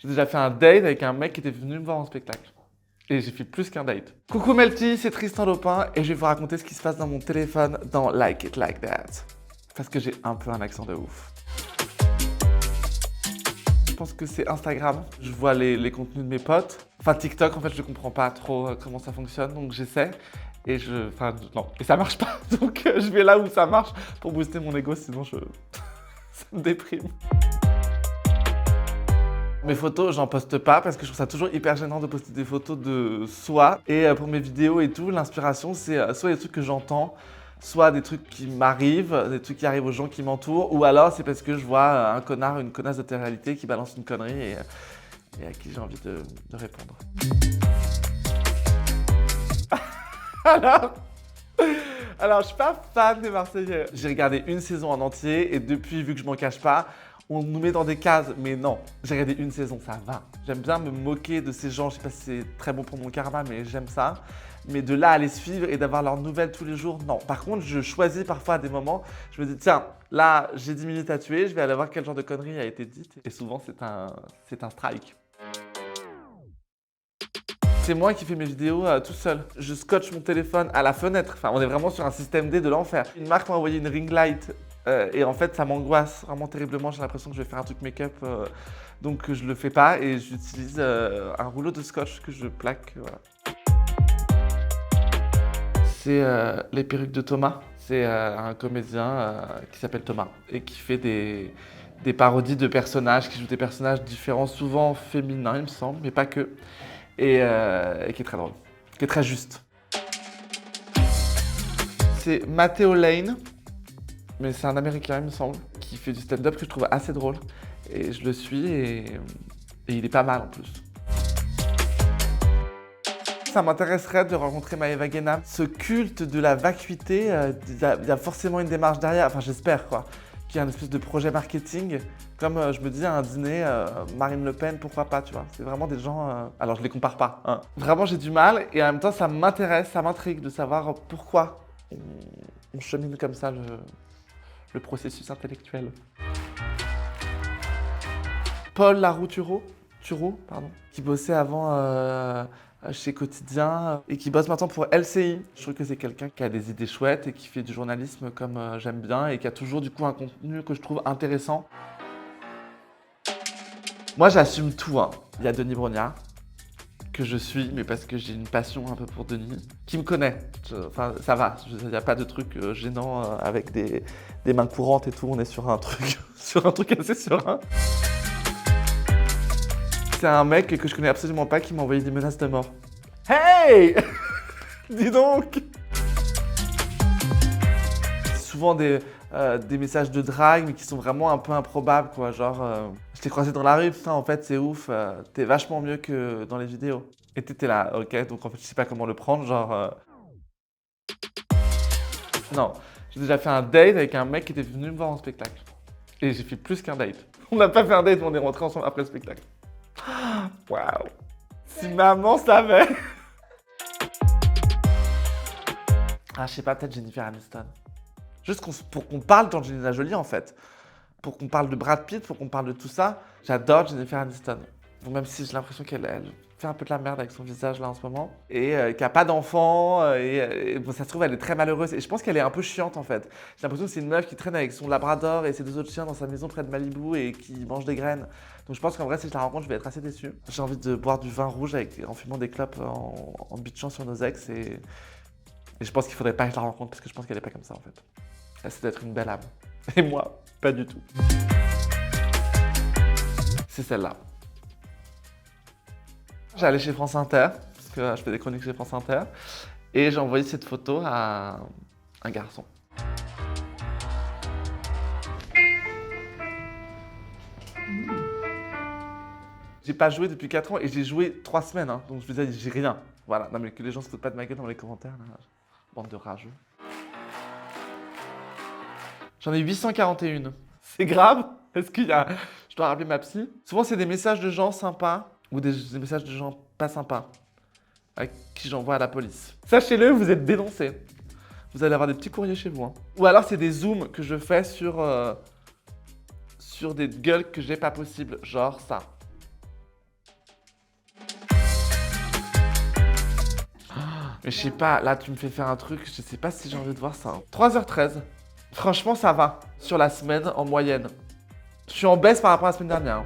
J'ai déjà fait un date avec un mec qui était venu me voir en spectacle. Et j'ai fait plus qu'un date. Coucou Melty, c'est Tristan Lopin et je vais vous raconter ce qui se passe dans mon téléphone dans Like It Like That. Parce que j'ai un peu un accent de ouf. Je pense que c'est Instagram. Je vois les contenus de mes potes. Enfin TikTok, en fait, je comprends pas trop comment ça fonctionne, donc j'essaie. Et non, et ça marche pas. Donc je vais là où ça marche pour booster mon ego, sinon ça me déprime. Mes photos, j'en poste pas parce que je trouve ça toujours hyper gênant de poster des photos de soi. Et pour mes vidéos et tout, l'inspiration, c'est soit des trucs que j'entends, soit des trucs qui m'arrivent, des trucs qui arrivent aux gens qui m'entourent, ou alors c'est parce que je vois un connard, une connasse de télé-réalité qui balance une connerie et à qui j'ai envie de répondre. Alors, je suis pas fan des Marseillais. J'ai regardé une saison en entier et depuis, vu que je m'en cache pas, on nous met dans des cases. Mais non, j'ai regardé une saison, ça va. J'aime bien me moquer de ces gens. Je sais pas si c'est très bon pour mon karma, mais j'aime ça. Mais de là à les suivre et d'avoir leurs nouvelles tous les jours, non. Par contre, je choisis parfois à des moments, je me dis, tiens, là, j'ai 10 minutes à tuer, je vais aller voir quel genre de connerie a été dite. Et souvent, c'est un strike. C'est moi qui fais mes vidéos tout seul. Je scotche mon téléphone à la fenêtre. Enfin, on est vraiment sur un système D de l'enfer. Une marque m'a envoyé une ring light et en fait, ça m'angoisse vraiment terriblement. J'ai l'impression que je vais faire un truc make-up, donc je le fais pas et j'utilise un rouleau de scotch que je plaque. Voilà. C'est les perruques de Thomas. C'est un comédien qui s'appelle Thomas et qui fait des parodies de personnages, qui joue des personnages différents, souvent féminins, il me semble, mais pas que. Et qui est très drôle, qui est très juste. C'est Matteo Lane, mais c'est un Américain, il me semble, qui fait du stand-up que je trouve assez drôle. Et je le suis et il est pas mal en plus. Ça m'intéresserait de rencontrer Maëva Guénam. Ce culte de la vacuité, il y a forcément une démarche derrière, enfin j'espère quoi, qu'il y a une espèce de projet marketing. Comme je me dis à un dîner, Marine Le Pen, pourquoi pas, tu vois. C'est vraiment des gens... Alors je les compare pas, hein. Vraiment j'ai du mal et en même temps ça m'intéresse, ça m'intrigue de savoir pourquoi on chemine comme ça le processus intellectuel. Paul Laroux-Thureau, qui bossait avant chez Quotidien et qui bosse maintenant pour LCI. Je trouve que c'est quelqu'un qui a des idées chouettes et qui fait du journalisme comme j'aime bien et qui a toujours du coup un contenu que je trouve intéressant. Moi j'assume tout, hein. Il y a Denis Brognard, que je suis, mais parce que j'ai une passion un peu pour Denis, qui me connaît. Enfin, ça va, il n'y a pas de truc gênant avec des mains courantes et tout, on est sur un truc, sur un truc assez serein. C'est un mec que je connais absolument pas qui m'a envoyé des menaces de mort. Hey dis donc. C'est souvent des messages de drague, mais qui sont vraiment un peu improbables, quoi. Genre, je t'ai croisé dans la rue, putain, en fait, c'est ouf, t'es vachement mieux que dans les vidéos. Et t'étais là, ok, donc en fait, je sais pas comment le prendre, genre... Non, j'ai déjà fait un date avec un mec qui était venu me voir en spectacle. Et j'ai fait plus qu'un date. On n'a pas fait un date, mais on est rentrés ensemble après le spectacle. Waouh. Si maman savait. Ah, je sais pas, peut-être Jennifer Aniston. Juste pour qu'on parle d'Angelina Jolie, en fait. Pour qu'on parle de Brad Pitt, pour qu'on parle de tout ça. J'adore Jennifer Aniston. Bon, même si j'ai l'impression qu'elle fait un peu de la merde avec son visage là en ce moment. Et qu'elle n'a pas d'enfant. Et bon, ça se trouve, elle est très malheureuse. Et je pense qu'elle est un peu chiante, en fait. J'ai l'impression que c'est une meuf qui traîne avec son labrador et ses 2 autres chiens dans sa maison près de Malibu et qui mange des graines. Donc je pense qu'en vrai, si je la rencontre, je vais être assez déçu. J'ai envie de boire du vin rouge en fumant des clopes, en bitchant sur nos ex. Et je pense qu'il faudrait pas que je la rencontre parce que je pense qu'elle est pas comme ça, en fait. Elle, c'est d'être une belle âme. Et moi, pas du tout. C'est celle-là. J'allais chez France Inter, parce que je fais des chroniques chez France Inter, et j'ai envoyé cette photo à un garçon. J'ai pas joué depuis 4 ans et j'ai joué 3 semaines, hein, donc je me disais, j'ai rien. Voilà, non mais que les gens se foutent pas de ma gueule dans les commentaires, là. Bande de rageux. J'en ai 841. C'est grave? Est-ce qu'il y a... Je dois rappeler ma psy. Souvent, c'est des messages de gens sympas ou des messages de gens pas sympas à qui j'envoie à la police. Sachez-le, vous êtes dénoncés. Vous allez avoir des petits courriers chez vous. Hein. Ou alors, c'est des zooms que je fais sur des gueules que j'ai pas possible. Genre ça. Mais je sais pas, là tu me fais faire un truc, je sais pas si j'ai envie de voir ça. 3h13. Franchement, ça va sur la semaine en moyenne. Je suis en baisse par rapport à la semaine dernière.